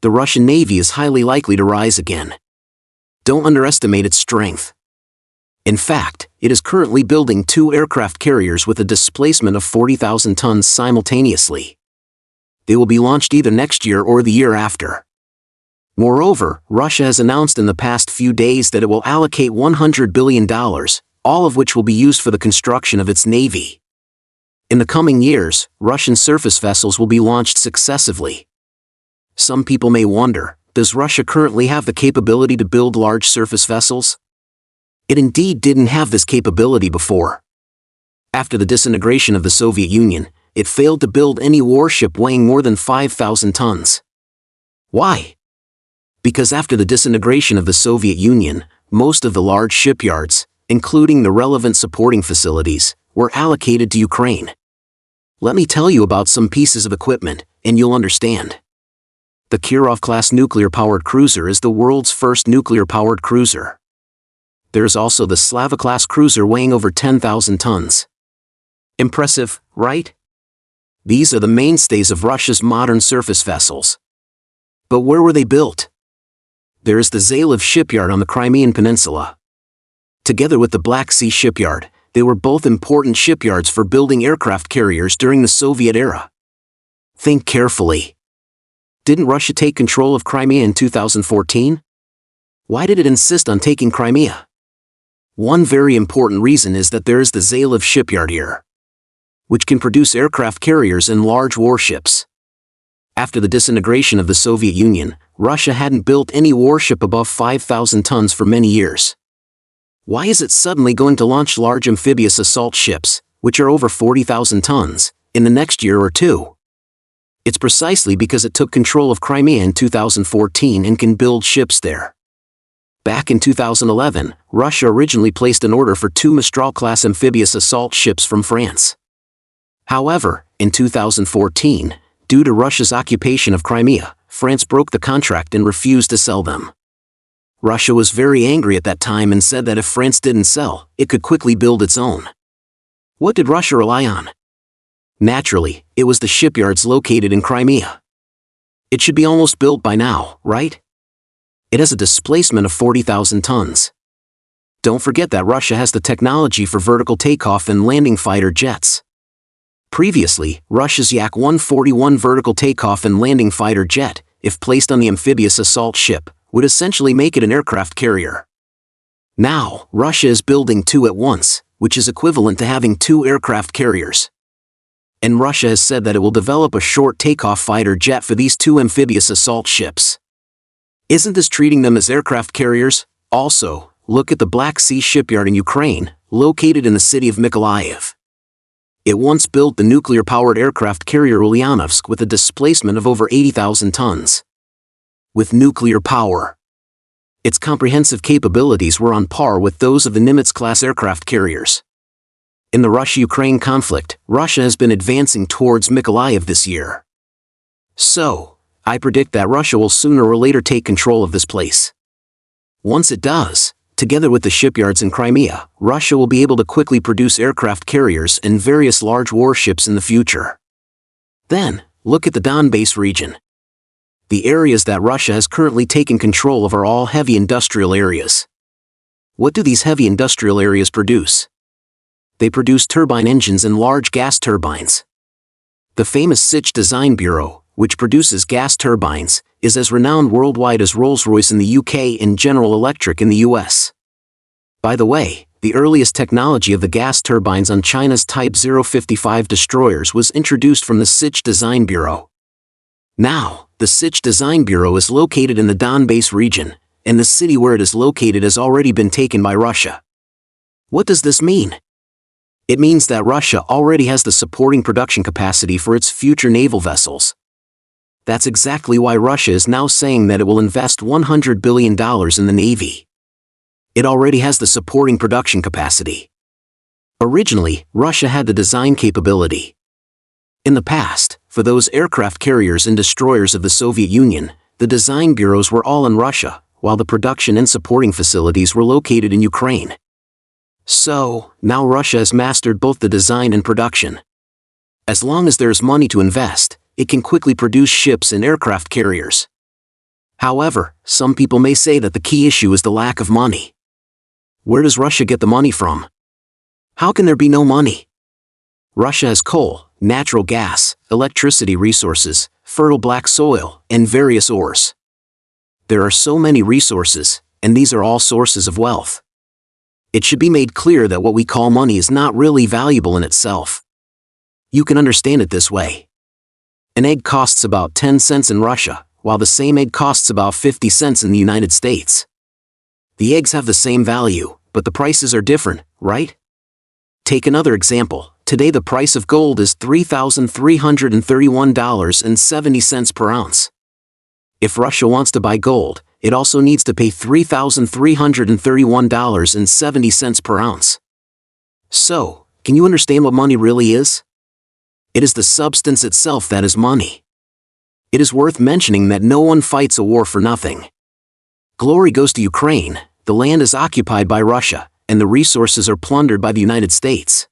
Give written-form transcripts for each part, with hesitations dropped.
The Russian Navy is highly likely to rise again. Don't underestimate its strength. In fact, it is currently building 2 aircraft carriers with a displacement of 40,000 tons simultaneously. They will be launched either next year or the year after. Moreover, Russia has announced in the past few days that it will allocate $100 billion, all of which will be used for the construction of its navy. In the coming years, Russian surface vessels will be launched successively. Some people may wonder, does Russia currently have the capability to build large surface vessels? It indeed didn't have this capability before. After the disintegration of the Soviet Union, it failed to build any warship weighing more than 5,000 tons. Why? Because after the disintegration of the Soviet Union, most of the large shipyards, including the relevant supporting facilities, were allocated to Ukraine. Let me tell you about some pieces of equipment, and you'll understand. The Kirov-class nuclear-powered cruiser is the world's first nuclear-powered cruiser. There is also the Slava-class cruiser weighing over 10,000 tons. Impressive, right? These are the mainstays of Russia's modern surface vessels. But where were they built? There is the Zalev shipyard on the Crimean Peninsula. Together with the Black Sea shipyard, they were both important shipyards for building aircraft carriers during the Soviet era. Think carefully. Didn't Russia take control of Crimea in 2014? Why did it insist on taking Crimea? One very important reason is that there is the Zalev shipyard here, which can produce aircraft carriers and large warships. After the disintegration of the Soviet Union, Russia hadn't built any warship above 5,000 tons for many years. Why is it suddenly going to launch large amphibious assault ships, which are over 40,000 tons, in the next year or two? It's precisely because it took control of Crimea in 2014 and can build ships there. Back in 2011, Russia originally placed an order for 2 Mistral-class amphibious assault ships from France. However, in 2014, due to Russia's occupation of Crimea, France broke the contract and refused to sell them. Russia was very angry at that time and said that if France didn't sell, it could quickly build its own. What did Russia rely on? Naturally, it was the shipyards located in Crimea. It should be almost built by now, right? It has a displacement of 40,000 tons. Don't forget that Russia has the technology for vertical takeoff and landing fighter jets. Previously, Russia's Yak-141 vertical takeoff and landing fighter jet, if placed on the amphibious assault ship, would essentially make it an aircraft carrier. Now, Russia is building 2 at once, which is equivalent to having 2 aircraft carriers. And Russia has said that it will develop a short takeoff fighter jet for these 2 amphibious assault ships. Isn't this treating them as aircraft carriers? Also, look at the Black Sea shipyard in Ukraine, located in the city of Mykolaiv. It once built the nuclear-powered aircraft carrier Ulyanovsk with a displacement of over 80,000 tons. With nuclear power, its comprehensive capabilities were on par with those of the Nimitz-class aircraft carriers. In the Russia-Ukraine conflict, Russia has been advancing towards Mykolaiv this year. So, I predict that Russia will sooner or later take control of this place. Once it does, together with the shipyards in Crimea, Russia will be able to quickly produce aircraft carriers and various large warships in the future. Then, look at the Donbas region. The areas that Russia has currently taken control of are all heavy industrial areas. What do these heavy industrial areas produce? They produce turbine engines and large gas turbines. The famous Sich Design Bureau, which produces gas turbines, is as renowned worldwide as Rolls-Royce in the UK and General Electric in the US. By the way, the earliest technology of the gas turbines on China's Type 055 destroyers was introduced from the Sich Design Bureau. Now, the Sich Design Bureau is located in the Donbas region, and the city where it is located has already been taken by Russia. What does this mean? It means that Russia already has the supporting production capacity for its future naval vessels. That's exactly why Russia is now saying that it will invest $100 billion in the Navy. It already has the supporting production capacity. Originally, Russia had the design capability. In the past, for those aircraft carriers and destroyers of the Soviet Union, the design bureaus were all in Russia, while the production and supporting facilities were located in Ukraine. So, now Russia has mastered both the design and production. As long as there is money to invest, it can quickly produce ships and aircraft carriers. However, some people may say that the key issue is the lack of money. Where does Russia get the money from? How can there be no money? Russia has coal, natural gas, electricity resources, fertile black soil, and various ores. There are so many resources, and these are all sources of wealth. It should be made clear that what we call money is not really valuable in itself. You can understand it this way. An egg costs about 10 cents in Russia, while the same egg costs about 50 cents in the United States. The eggs have the same value, but the prices are different, right? Take another example. Today the price of gold is $3,331.70 per ounce. If Russia wants to buy gold, it also needs to pay $3,331.70 per ounce. So, can you understand what money really is? It is the substance itself that is money. It is worth mentioning that no one fights a war for nothing. Glory goes to Ukraine, the land is occupied by Russia, and the resources are plundered by the United States.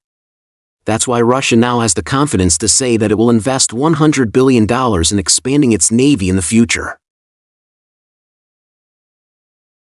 That's why Russia now has the confidence to say that it will invest $100 billion in expanding its navy in the future.